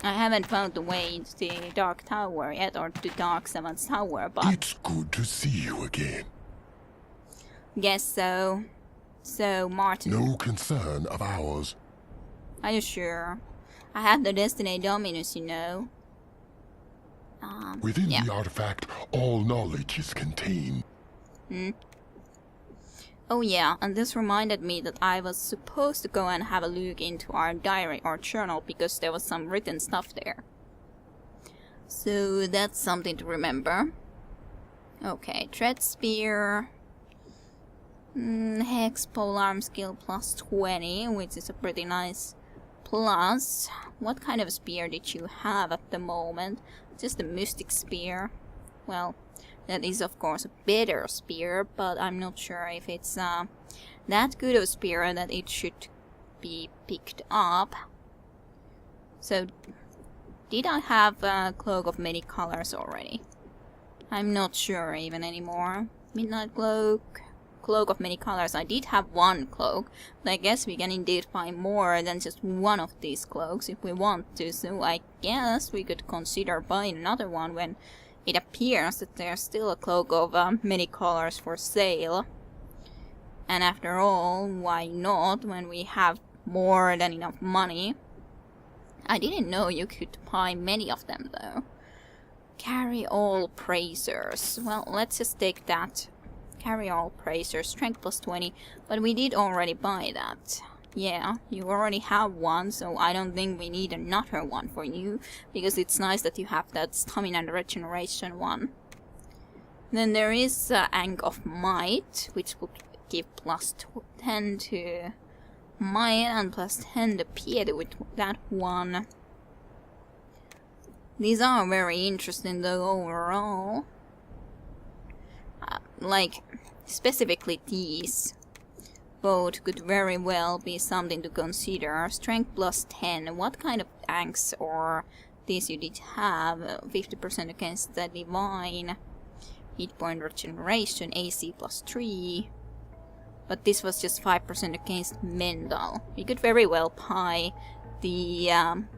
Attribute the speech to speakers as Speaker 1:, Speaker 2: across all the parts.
Speaker 1: I haven't found the way to the Dark Tower yet, or to Dark Seven's Tower, but...
Speaker 2: It's good to see you again.
Speaker 1: Guess so. So, Martin...
Speaker 2: No concern of ours.
Speaker 1: Are you sure? I have the Destiny Dominus, you know.
Speaker 2: Within the artifact, all knowledge is contained.
Speaker 1: Oh yeah, and this reminded me that I was supposed to go and have a look into our diary or journal because there was some written stuff there. So that's something to remember. Okay, Dread Spear. Hex Polearm skill plus 20, which is a pretty nice plus. What kind of spear did you have at the moment? Just a Mystic Spear. Well, that is of course a better spear, but I'm not sure if it's that good of a spear that it should be picked up. So, did I have a Cloak of Many Colors already? I'm not sure even anymore. Midnight Cloak, Cloak of Many Colors. I did have one cloak, but I guess we can indeed find more than just one of these cloaks if we want to, so I guess we could consider buying another one when it appears that there's still a Cloak of Many Colors for sale. And after all, why not when we have more than enough money? I didn't know you could buy many of them though. Carry all praisers. Well, let's just take that. Carry all praisers, strength plus 20, but we did already buy that. Yeah, you already have one, so I don't think we need another one for you, because it's nice that you have that stamina and regeneration one. Then there is Ankh of Might, which would give plus 10 to might and plus 10 to piety with that one. These are very interesting though overall. Like, specifically these both could very well be something to consider. Strength plus 10. What kind of ankhs or these you did have? 50% against the divine. Hit point regeneration, AC plus 3. But this was just 5% against mental. We could very well buy the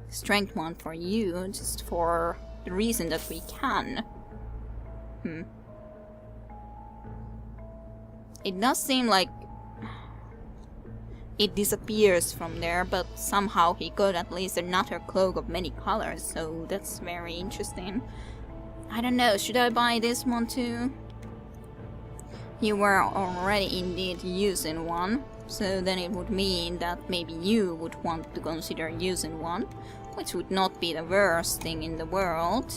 Speaker 1: strength one for you, just for the reason that we can. It does seem like it disappears from there, but somehow he got at least another Cloak of Many Colors, so that's very interesting. I don't know, should I buy this one too? You were already indeed using one, so then it would mean that maybe you would want to consider using one, which would not be the worst thing in the world.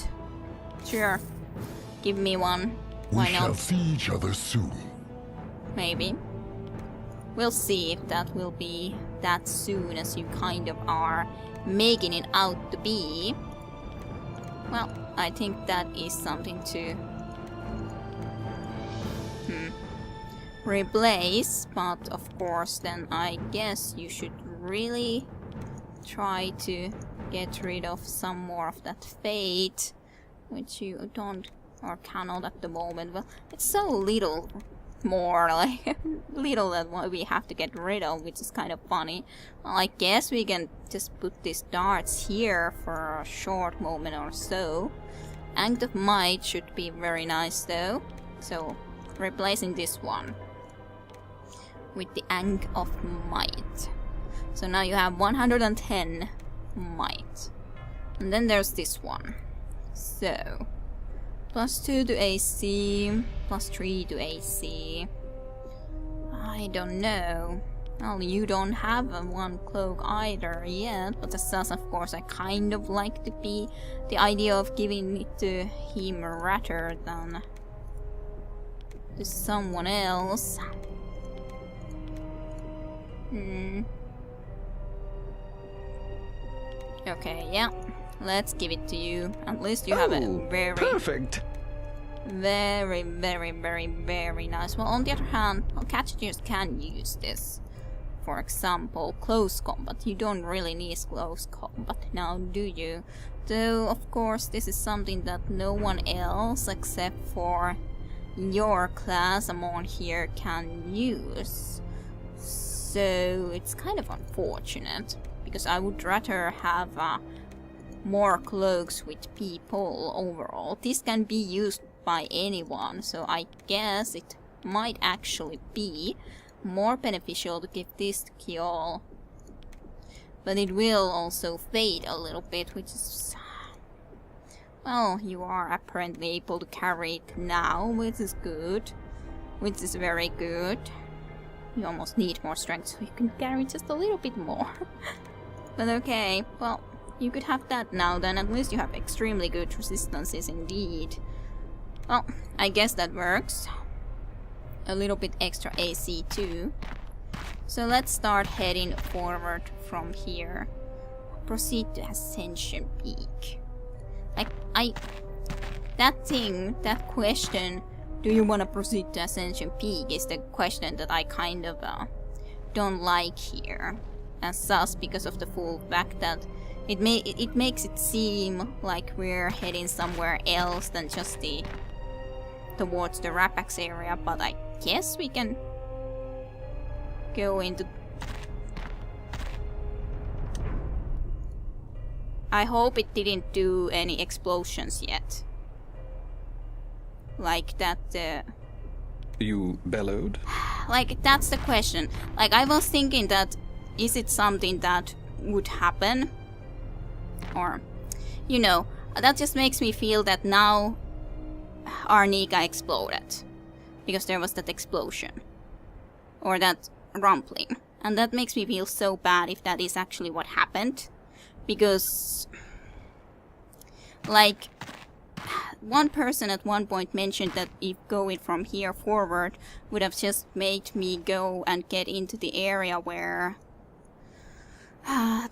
Speaker 1: Sure, give me one. Why not?
Speaker 2: We shall see each other soon.
Speaker 1: Maybe. We'll see if that will be that soon as you kind of are making it out to be. Well, I think that is something to replace, but of course then I guess you should really try to get rid of some more of that fate, which you don't or cannot at the moment. Well, it's so little more, like, little that what we have to get rid of, which is kind of funny. Well, I guess we can just put these darts here for a short moment or so. Ankh of Might should be very nice though, so replacing this one with the Ankh of Might. So now you have 110 might. And then there's this one. So plus 2 to AC, plus 3 to AC. I don't know. Well, you don't have one cloak either yet, but as such, of course, I kind of like the idea of giving it to him rather than to someone else. Okay, yeah. Let's give it to you. At least you have a very...
Speaker 3: perfect!
Speaker 1: Very, very, very, very nice. Well, on the other hand, catchers can use this. For example, close combat. You don't really need close combat now, do you? Though, of course, this is something that no one else except for your class among here can use. So, it's kind of unfortunate. Because I would rather have more cloaks with people overall. This can be used by anyone, so I guess it might actually be more beneficial to give this to Kjol. But it will also fade a little bit, which is... Well, you are apparently able to carry it now, which is good. Which is very good. You almost need more strength, so you can carry just a little bit more. But okay, well, you could have that now then. At least you have extremely good resistances indeed. Well, I guess that works. A little bit extra AC too. So let's start heading forward from here. Proceed to Ascension Peak. That question, do you want to proceed to Ascension Peak, is the question that I kind of don't like here. As sus, because of the full fact that it makes it seem like we're heading somewhere else than just towards the rapax area, but I guess we can go into... I hope it didn't do any explosions yet. Like that...
Speaker 3: You bellowed?
Speaker 1: Like, that's the question. Like, I was thinking that, is it something that would happen? Or, you know, that just makes me feel that now Arnica exploded. Because there was that explosion. Or that rumbling. And that makes me feel so bad if that is actually what happened. Because, like, one person at one point mentioned that if going from here forward would have just made me go and get into the area where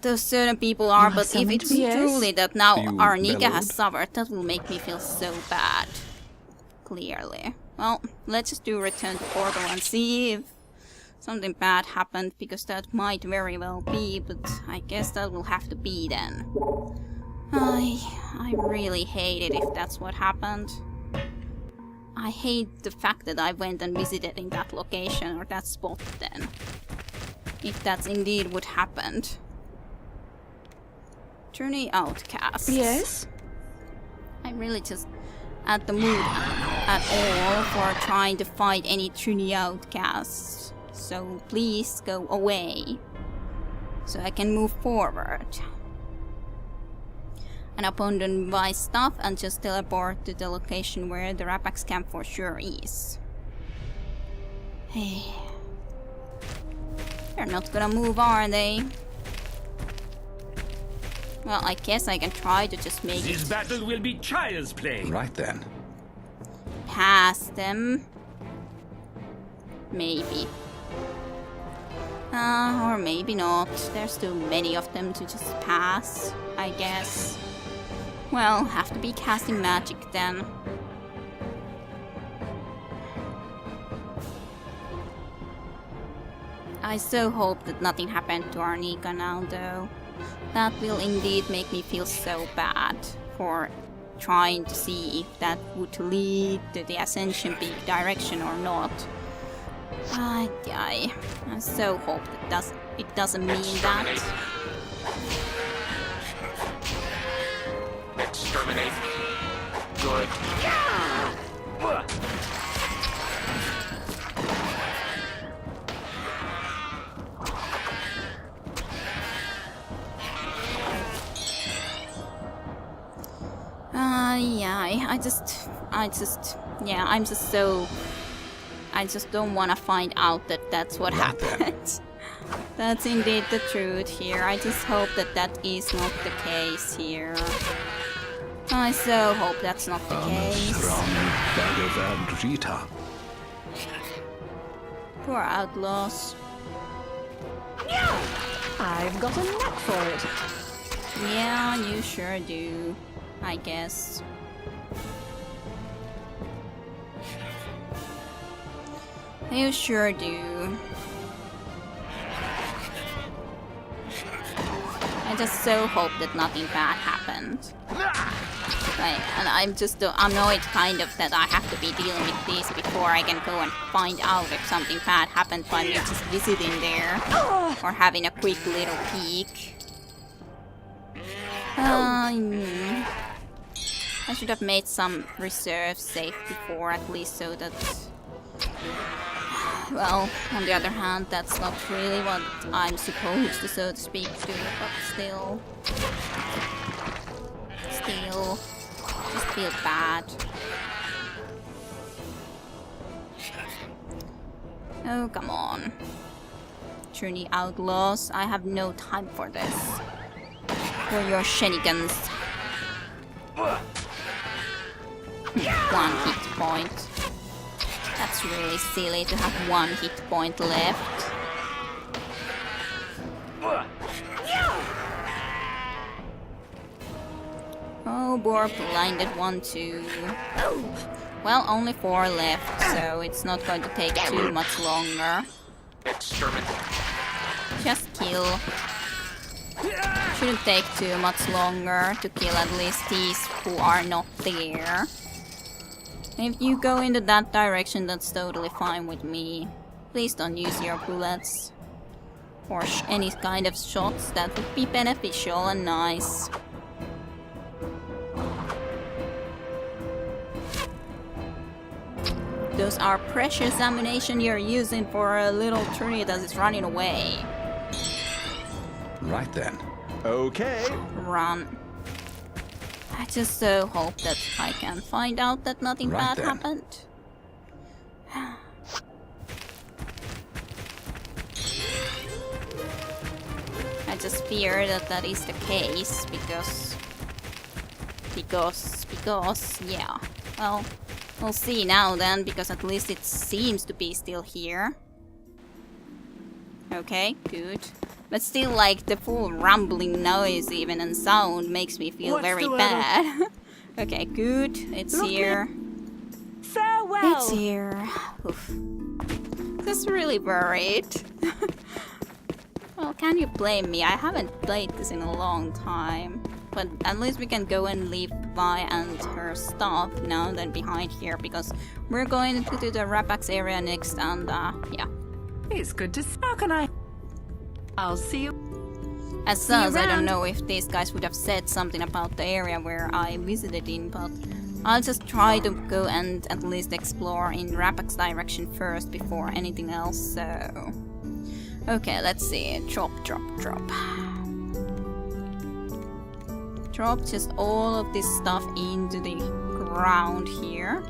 Speaker 1: those certain people are, but if it's truly that now Arnica has suffered, that will make me feel so bad. Clearly. Well, let's just do return to portal and see if something bad happened, because that might very well be, but I guess that will have to be then. I really hate it if that's what happened. I hate the fact that I went and visited in that location or that spot then. If that's indeed what happened. Journey Outcasts.
Speaker 4: Yes?
Speaker 1: I'm really just at the mood at all for trying to fight any Journey Outcasts. So please go away. So I can move forward. And abandon my stuff and just teleport to the location where the rapax camp for sure is. Hey. They're not gonna move, are they? Well, I guess I can try to just make
Speaker 5: This battle will be child's play.
Speaker 3: Right then.
Speaker 1: past them. Maybe. Or maybe not. There's too many of them to just pass, I guess. Well, have to be casting magic then. I so hope that nothing happened to Arnica now, though. That will indeed make me feel so bad for trying to see if that would lead to the Ascension Peak direction or not. I so hope that it doesn't mean that.
Speaker 5: Exterminate. Good.
Speaker 1: I just don't want to find out that that's what happened. That's indeed the truth here. I just hope that that is not the case here. I so hope that's not the case. Poor outlaws.
Speaker 4: I've got a knack for it.
Speaker 1: Yeah, you sure do, I guess. You sure do. I just so hope that nothing bad happened. And I'm just annoyed kind of that I have to be dealing with this before I can go and find out if something bad happened by me just visiting there. Or having a quick little peek. I should have made some reserves safe before at least so that... Well, on the other hand, that's not really what I'm supposed to, so to speak, do, but still... just feel bad. Oh, come on. Journey Outlaws, I have no time for this. For your shenanigans. One hit point. That's really silly to have one hit point left. Oh, Borg blinded 1, 2. Well, only 4 left, so it's not going to take too much longer.
Speaker 5: Exterminate.
Speaker 1: Just kill. Shouldn't take too much longer to kill at least these who are not there. If you go into that direction, that's totally fine with me. Please don't use your bullets. Or any kind of shots, that would be beneficial and nice. Those are precious ammunition you're using for a little tree that is running away.
Speaker 3: Right then.
Speaker 6: Okay.
Speaker 1: Run. I just so hope that I can find out that nothing
Speaker 3: Right
Speaker 1: bad
Speaker 3: then.
Speaker 1: happened. I just fear that that is the case because yeah. Well, we'll see now then, because at least it seems to be still here. Okay, good. But still, like, the full rumbling noise even and sound makes me feel very bad. Okay, good. It's here.
Speaker 4: Farewell!
Speaker 1: It's here. Oof. Just really worried. Well, can you blame me? I haven't played this in a long time. But at least we can go and leave Vi and her stuff now than behind here, because we're going to do the rapax area next, and yeah.
Speaker 4: It's good to see. How can I? I'll see you.
Speaker 1: As
Speaker 4: See you
Speaker 1: such, I don't
Speaker 4: around.
Speaker 1: know if these guys would have said something about the area where I visited in, but I'll just try to go and at least explore in rapax direction first before anything else, so... Okay, let's see. Drop. Drop just all of this stuff into the ground here.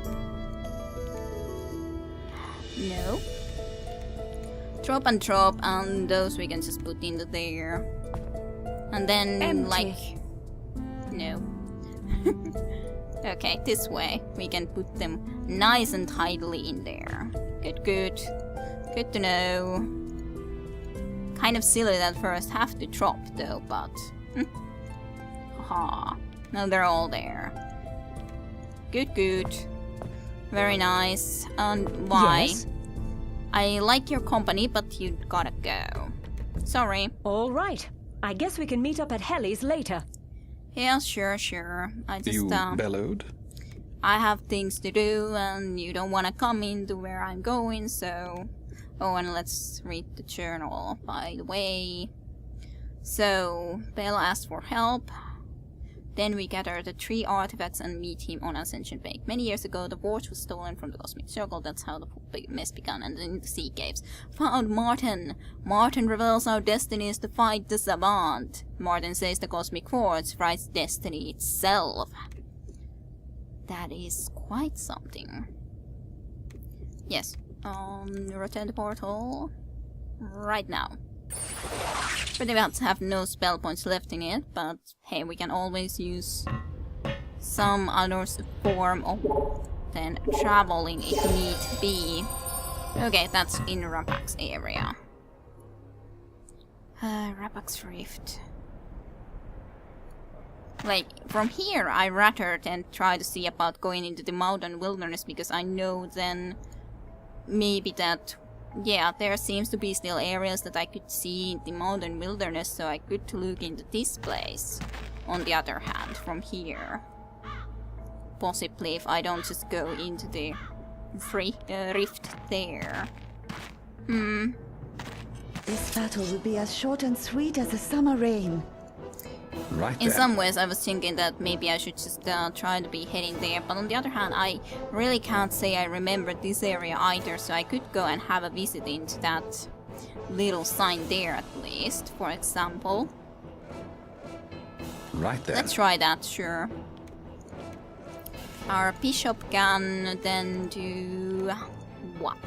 Speaker 1: No. Drop, and those we can just put into there. And then,
Speaker 4: Empty.
Speaker 1: like... No. Okay, this way. We can put them nice and tidily in there. Good. Good to know. Kind of silly that first have to drop though, but... Haha. Now they're all there. Good. Very nice. And why?
Speaker 4: Yes.
Speaker 1: I like your company, but you gotta go. Sorry.
Speaker 4: All right. I guess we can meet up at Helly's later.
Speaker 1: Yeah, sure. I just,
Speaker 3: You bellowed?
Speaker 1: I have things to do, and you don't wanna come into where I'm going, so... Oh, and let's read the journal, by the way. So, Bell asked for help. Then we gather the 3 artifacts and meet him on Ascension Bank. Many years ago, the watch was stolen from the Cosmic Circle. That's how the mess began. And in the sea caves. Found Martin. Martin reveals our destiny is to fight the Savant. Martin says the Cosmic Force writes destiny itself. That is quite something. Yes. Return the portal. Right now. Pretty much have no spell points left in it, but hey, we can always use some other form of then traveling if need be. Okay, that's in Rapax area. Rapax Rift. Like, from here I rather than try to see about going into the mountain wilderness, because I know then maybe that, yeah, there seems to be still areas that I could see in the mountain wilderness, so I could look into this place. On the other hand, from here. Possibly if I don't just go into the rift there.
Speaker 7: This battle will be as short and sweet as the summer rain.
Speaker 3: Right
Speaker 1: In
Speaker 3: then.
Speaker 1: some ways, I was thinking that maybe I should just try to be heading there, but on the other hand, I really can't say I remember this area either, so I could go and have a visit into that little sign there at least, for example.
Speaker 3: Right then.
Speaker 1: Let's try that, sure. Our bishop can then do what?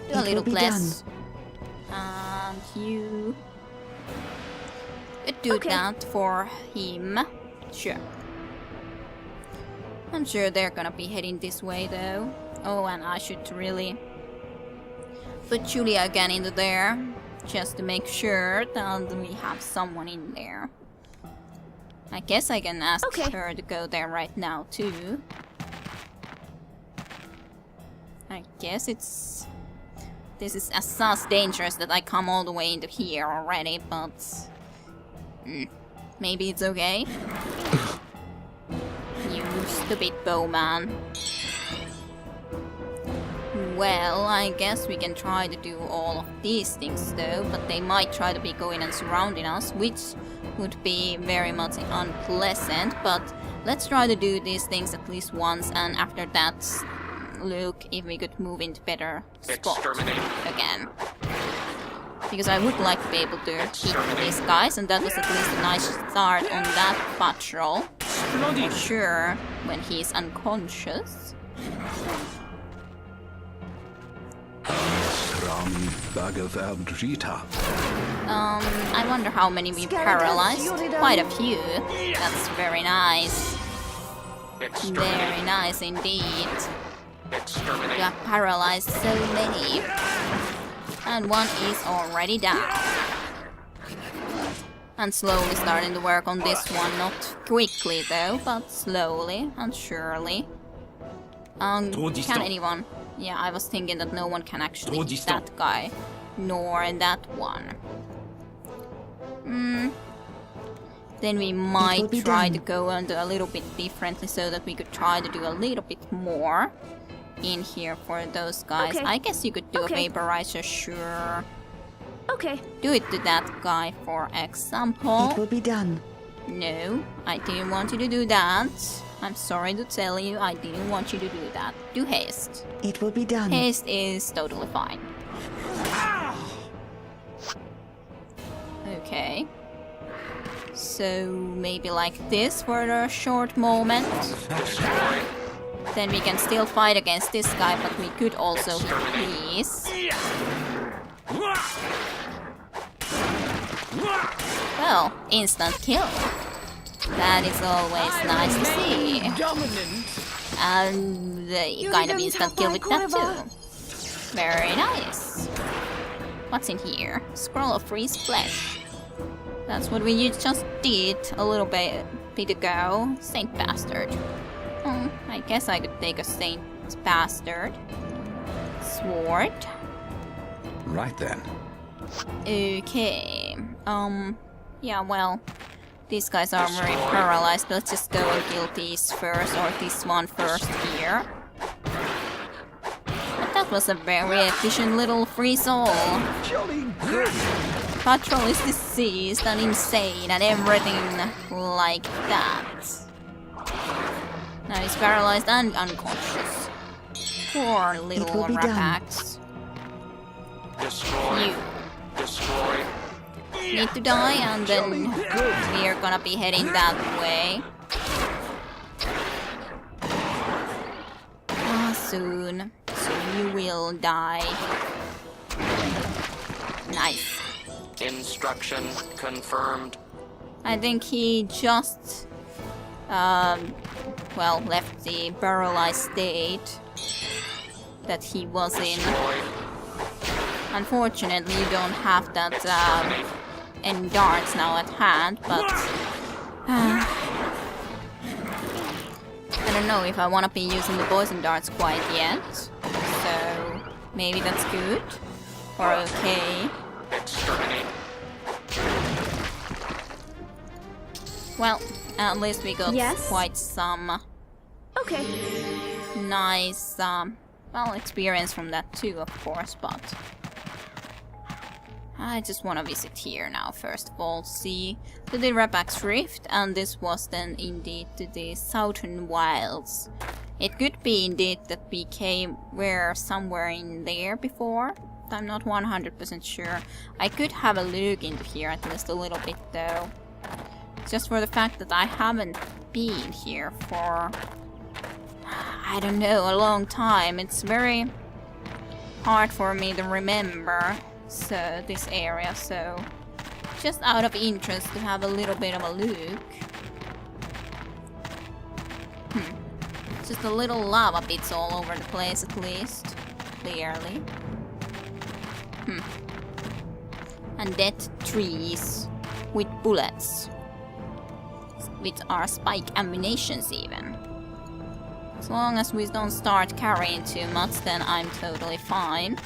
Speaker 1: Do a
Speaker 6: It
Speaker 1: little
Speaker 6: will be
Speaker 1: less. And you could do that for him. Sure. I'm sure they're gonna be heading this way though. Oh, and I should really put Julia again into there, just to make sure that we have someone in there. I guess I can ask her to go there right now too. I guess this is as dangerous that I come all the way into here already, but maybe it's okay. You stupid bowman. Well, I guess we can try to do all of these things though, but they might try to be going and surrounding us, which would be very much unpleasant, but let's try to do these things at least once, and after that, look if we could move into better spot again. Because I would like to be able to hit these guys, and that was at least a nice start on that patrol. For sure, when he's unconscious. I wonder how many we paralyzed. Quite a few. That's very nice. Very nice indeed. We have paralyzed so many. And one is already down. And slowly starting to work on this one. Not quickly though, but slowly and surely. Can anyone? Yeah, I was thinking that no one can actually hit that guy. Nor that one. Then we might try to go under a little bit differently so that we could try to do a little bit more in here for those guys. I guess you could do a vaporizer, sure. Do it to that guy, for example.
Speaker 6: It will be done.
Speaker 1: No, I didn't want you to do that. I'm sorry to tell you, I didn't want you to do that. Do haste.
Speaker 6: It will be done.
Speaker 1: Haste is totally fine. Okay. So maybe like this for a short moment. Then we can still fight against this guy, but we could also hit these. Well, instant kill. That is always nice to see. And the kind of instant kill with that too. Very nice. What's in here? Scroll of freeze flesh. That's what we just did a little bit ago. Saint bastard. I guess I could take a saint bastard. Sword.
Speaker 3: Right then.
Speaker 1: Okay. Yeah, well, these guys are very paralyzed. Let's just go and kill these first, or this one first here. But that was a very efficient little freeze-all. Patrol is deceased and insane and everything like that. Now he's paralyzed and unconscious. Poor little rapax. You need to die, and then we are gonna be heading that way. Soon. Soon you will die. Nice.
Speaker 5: Instruction confirmed.
Speaker 1: I think he just well, left the paralyzed state that he was in. Unfortunately, you don't have that any darts now at hand, but I don't know if I want to be using the poison darts quite yet, so maybe that's good or okay. Well, at least we got quite some nice well, experience from that too, of course, but I just want to visit here now, first of all, see to the rapax rift, and this was then indeed to the southern wilds. It could be indeed that we were somewhere in there before. I'm not 100% sure. I could have a look into here at least a little bit though. Just for the fact that I haven't been here for, I don't know, a long time. It's very hard for me to remember this area, so just out of interest to have a little bit of a look. Just a little lava bits all over the place at least, clearly. And dead trees with bullets, which are spike ammunitions even. As long as we don't start carrying too much, then I'm totally fine.